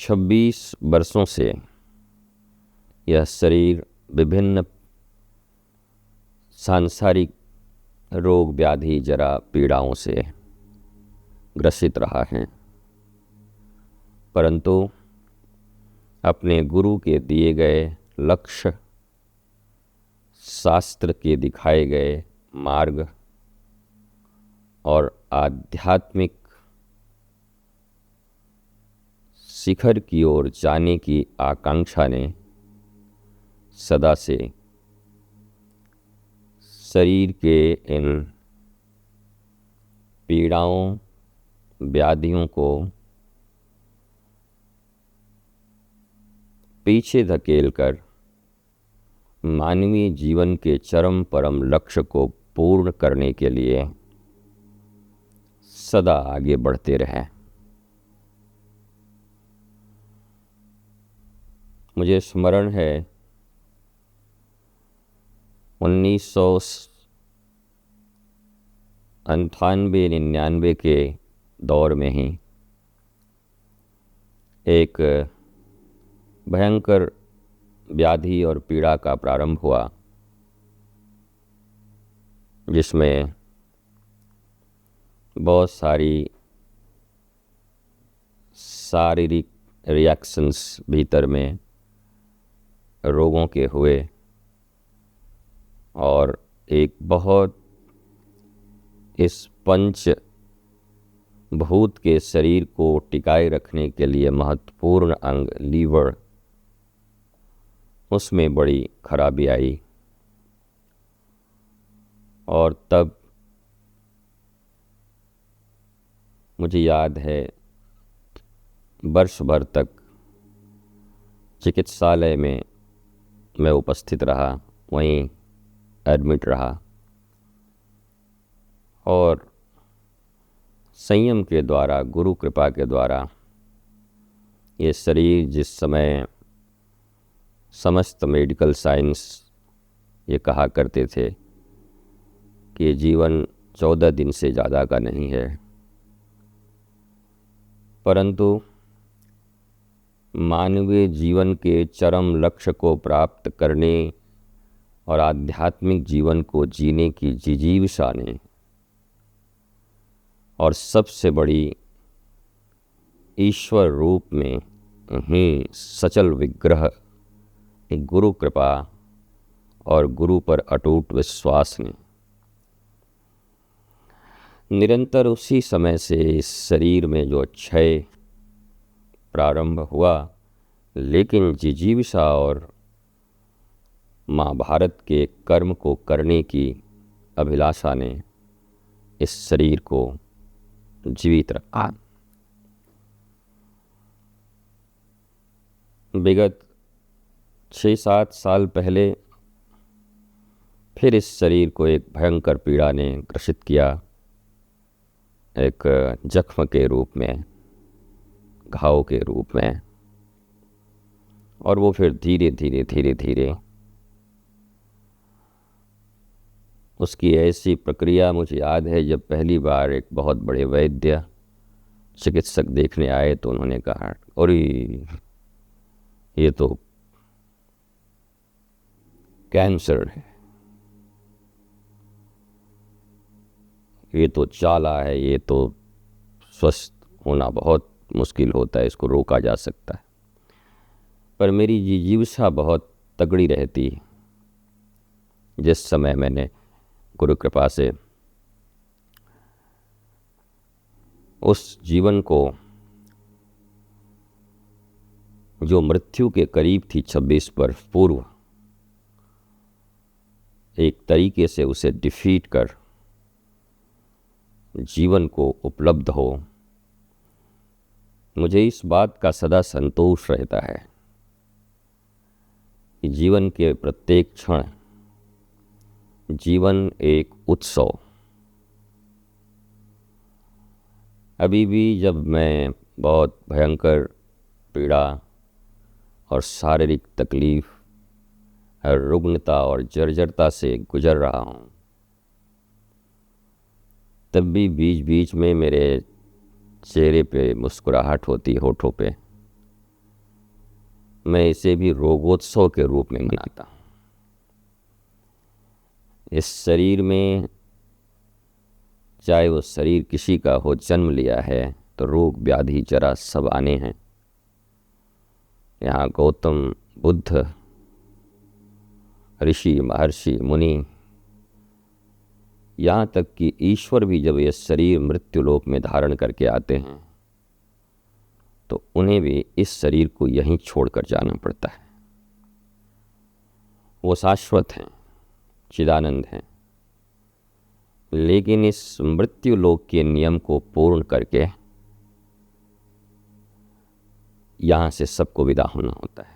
26 वर्षों से यह शरीर विभिन्न सांसारिक रोग व्याधि जरा पीड़ाओं से ग्रसित रहा है, परंतु अपने गुरु के दिए गए लक्ष्य, शास्त्र के दिखाए गए मार्ग और आध्यात्मिक शिखर की ओर जाने की आकांक्षा ने सदा से शरीर के इन पीड़ाओं व्याधियों को पीछे धकेलकर मानवीय जीवन के चरम परम लक्ष्य को पूर्ण करने के लिए सदा आगे बढ़ते रहे। मुझे स्मरण है 1998-99 के दौर में ही एक भयंकर व्याधि और पीड़ा का प्रारंभ हुआ, जिसमें बहुत सारी शारीरिक रिएक्शंस भीतर में रोगों के हुए और एक बहुत इस पंच भूत के शरीर को टिकाए रखने के लिए महत्वपूर्ण अंग लीवर, उसमें बड़ी खराबी आई। और तब मुझे याद है वर्ष भर तक चिकित्सालय में मैं उपस्थित रहा, वहीं एडमिट रहा और संयम के द्वारा, गुरु कृपा के द्वारा ये शरीर, जिस समय समस्त मेडिकल साइंस ये कहा करते थे कि जीवन 14 दिन से ज़्यादा का नहीं है, परंतु मानवीय जीवन के चरम लक्ष्य को प्राप्त करने और आध्यात्मिक जीवन को जीने की जिजीविषा ने और सबसे बड़ी ईश्वर रूप में ही सचल विग्रह एक गुरु कृपा और गुरु पर अटूट विश्वास ने निरंतर उसी समय से इस शरीर में जो क्षय प्रारंभ हुआ, लेकिन जिजीविषा और महाभारत के कर्म को करने की अभिलाषा ने इस शरीर को जीवित रखा। विगत 6-7 साल पहले फिर इस शरीर को एक भयंकर पीड़ा ने ग्रसित किया, एक जख्म के रूप में, घाव के रूप में, और वो फिर धीरे धीरे उसकी ऐसी प्रक्रिया मुझे याद है। जब पहली बार एक बहुत बड़े वैद्य चिकित्सक देखने आए तो उन्होंने कहा, अरे ये तो कैंसर है, ये तो चाला है, ये तो स्वस्थ होना बहुत मुश्किल होता है, इसको रोका जा सकता है। पर मेरी जिजीविषा बहुत तगड़ी रहती। जिस समय मैंने गुरु कृपा से उस जीवन को जो मृत्यु के करीब थी 26 वर्ष पूर्व, एक तरीके से उसे डिफीट कर जीवन को उपलब्ध हो, मुझे इस बात का सदा संतोष रहता है कि जीवन के प्रत्येक क्षण जीवन एक उत्सव। अभी भी जब मैं बहुत भयंकर पीड़ा और शारीरिक तकलीफ, रुग्णता और जर्जरता से गुजर रहा हूँ, तब भी बीच बीच में मेरे चेहरे पे मुस्कुराहट होती, होठों पे, मैं इसे भी रोगोत्सव के रूप में मनाता हूँ। इस शरीर में, चाहे वो शरीर किसी का हो, जन्म लिया है तो रोग व्याधि जरा सब आने हैं। यहाँ गौतम बुद्ध, ऋषि, महर्षि, मुनि, यहाँ तक कि ईश्वर भी जब ये शरीर मृत्युलोक में धारण करके आते हैं तो उन्हें भी इस शरीर को यहीं छोड़कर जाना पड़ता है। वो शाश्वत हैं, चिदानंद हैं, लेकिन इस मृत्यु लोक के नियम को पूर्ण करके यहाँ से सबको विदा होना होता है।